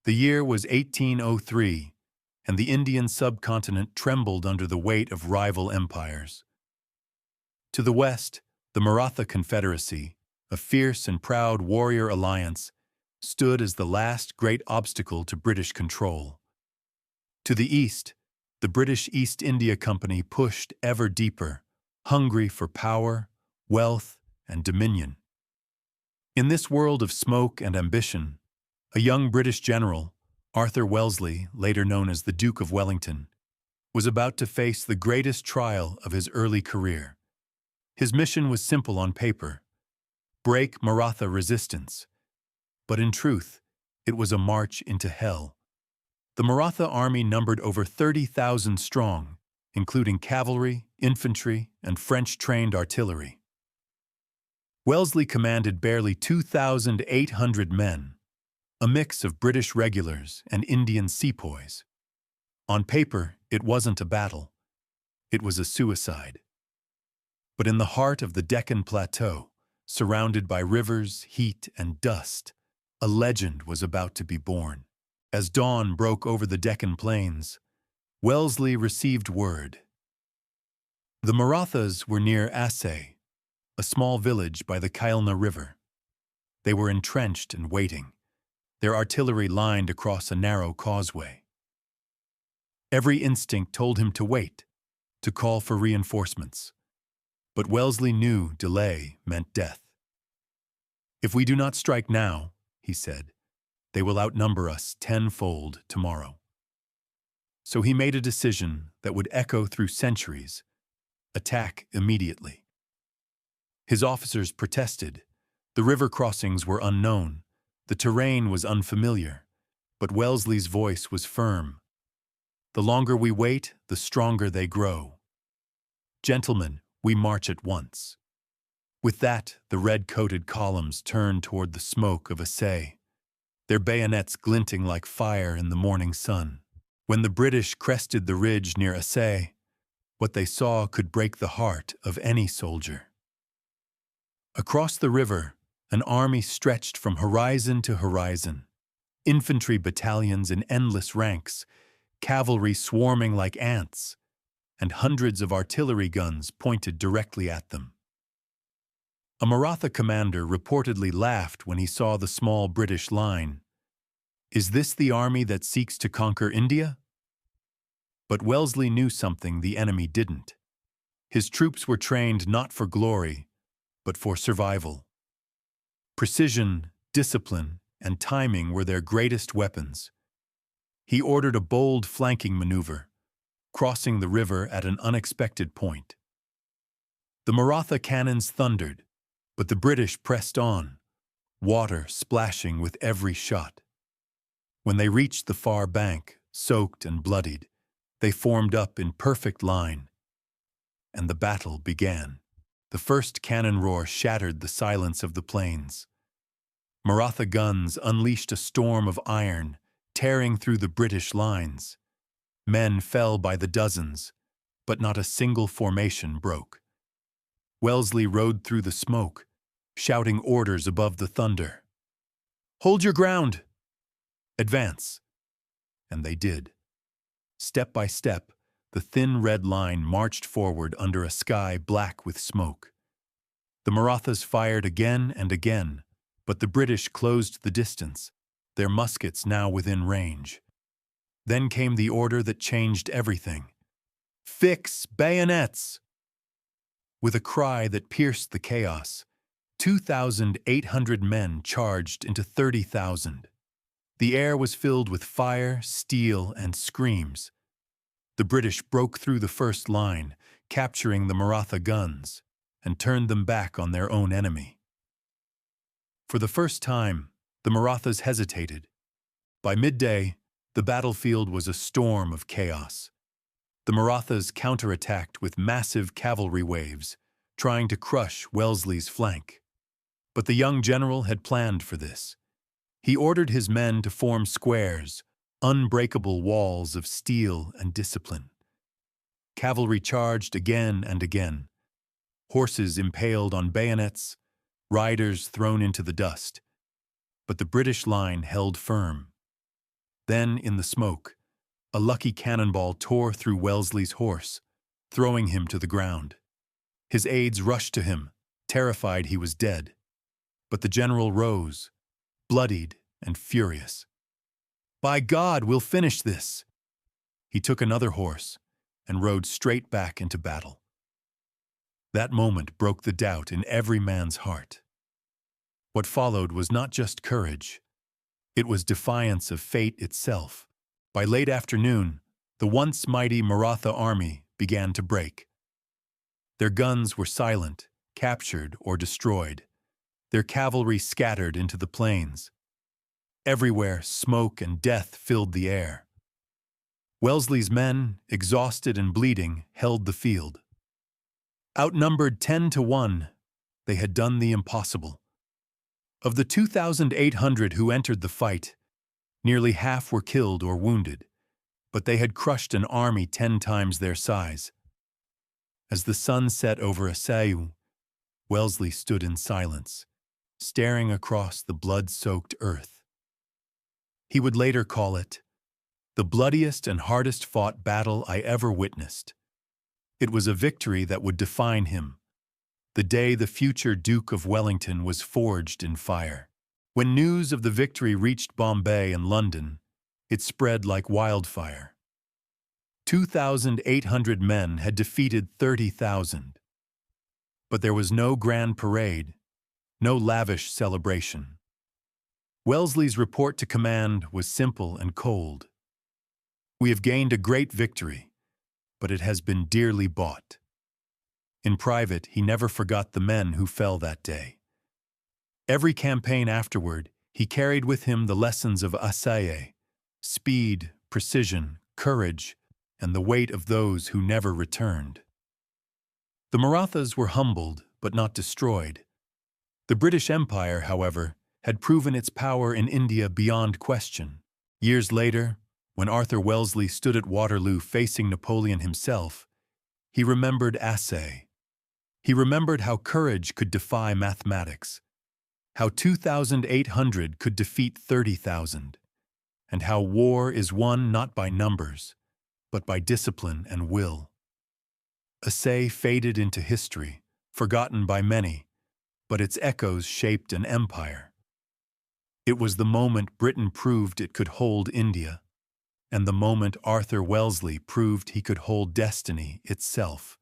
The year was 1803, and the Indian subcontinent trembled under the weight of rival empires. To the west, the Maratha Confederacy, a fierce and proud warrior alliance, stood as the last great obstacle to British control. To the east, the British East India Company pushed ever deeper, hungry for power, wealth, and dominion. In this world of smoke and ambition, a young British general, Arthur Wellesley, later known as the Duke of Wellington, was about to face the greatest trial of his early career. His mission was simple on paper: break Maratha resistance. But in truth, it was a march into hell. The Maratha army numbered over 30,000 strong, including cavalry, infantry, and French-trained artillery. Wellesley commanded barely 2,800 men, a mix of British regulars and Indian sepoys. On paper, it wasn't a battle. It was a suicide. But in the heart of the Deccan Plateau, surrounded by rivers, heat, and dust, a legend was about to be born. As dawn broke over the Deccan plains, Wellesley received word. The Marathas were near Assaye, a small village by the Colonial River. They were entrenched and waiting, their artillery lined across a narrow causeway. Every instinct told him to wait, to call for reinforcements. But Wellesley knew delay meant death. "If we do not strike now," he said, "they will outnumber us tenfold tomorrow." So he made a decision that would echo through centuries: attack immediately. His officers protested. The river crossings were unknown. The terrain was unfamiliar. But Wellesley's voice was firm. "The longer we wait, the stronger they grow. Gentlemen, we march at once." With that, the red-coated columns turned toward the smoke of Assaye, their bayonets glinting like fire in the morning sun. When the British crested the ridge near Assaye, what they saw could break the heart of any soldier. Across the river, an army stretched from horizon to horizon, infantry battalions in endless ranks, cavalry swarming like ants, and hundreds of artillery guns pointed directly at them. A Maratha commander reportedly laughed when he saw the small British line. "Is this the army that seeks to conquer India?" But Wellesley knew something the enemy didn't. His troops were trained not for glory, but for survival. Precision, discipline, and timing were their greatest weapons. He ordered a bold flanking maneuver, crossing the river at an unexpected point. The Maratha cannons thundered, but the British pressed on, water splashing with every shot. When they reached the far bank, soaked and bloodied, they formed up in perfect line, and the battle began. The first cannon roar shattered the silence of the plains. Maratha guns unleashed a storm of iron, tearing through the British lines. Men fell by the dozens, but not a single formation broke. Wellesley rode through the smoke, shouting orders above the thunder. "Hold your ground! Advance!" And they did. Step by step, the thin red line marched forward under a sky black with smoke. The Marathas fired again and again, but the British closed the distance, their muskets now within range. Then came the order that changed everything. "Fix bayonets!" With a cry that pierced the chaos, 2,800 men charged into 30,000. The air was filled with fire, steel, and screams. The British broke through the first line, capturing the Maratha guns, and turned them back on their own enemy. For the first time, the Marathas hesitated. By midday, the battlefield was a storm of chaos. The Marathas counterattacked with massive cavalry waves, trying to crush Wellesley's flank. But the young general had planned for this. He ordered his men to form squares, unbreakable walls of steel and discipline. Cavalry charged again and again, horses impaled on bayonets, riders thrown into the dust. But the British line held firm. Then, in the smoke, a lucky cannonball tore through Wellesley's horse, throwing him to the ground. His aides rushed to him, terrified he was dead. But the general rose, bloodied and furious. "By God, we'll finish this!" He took another horse and rode straight back into battle. That moment broke the doubt in every man's heart. What followed was not just courage. It was defiance of fate itself. By late afternoon, the once mighty Maratha army began to break. Their guns were silent, captured or destroyed. Their cavalry scattered into the plains. Everywhere, smoke and death filled the air. Wellesley's men, exhausted and bleeding, held the field. Outnumbered 10-1, they had done the impossible. Of the 2,800 who entered the fight, nearly half were killed or wounded, but they had crushed an army 10 times their size. As the sun set over Assaye, Wellesley stood in silence, staring across the blood-soaked earth. He would later call it the bloodiest and hardest-fought battle I ever witnessed. It was a victory that would define him, the day the future Duke of Wellington was forged in fire. When news of the victory reached Bombay and London, it spread like wildfire. 2,800 men had defeated 30,000. But there was no grand parade, no lavish celebration. Wellesley's report to command was simple and cold. "We have gained a great victory, but it has been dearly bought." In private, he never forgot the men who fell that day. Every campaign afterward, he carried with him the lessons of Assaye: speed, precision, courage, and the weight of those who never returned. The Marathas were humbled, but not destroyed. The British Empire, however, had proven its power in India beyond question. Years later, when Arthur Wellesley stood at Waterloo facing Napoleon himself, he remembered Assaye. He remembered how courage could defy mathematics, how 2,800 could defeat 30,000, and how war is won not by numbers, but by discipline and will. Assaye faded into history, forgotten by many, but its echoes shaped an empire. It was the moment Britain proved it could hold India, and the moment Arthur Wellesley proved he could hold destiny itself.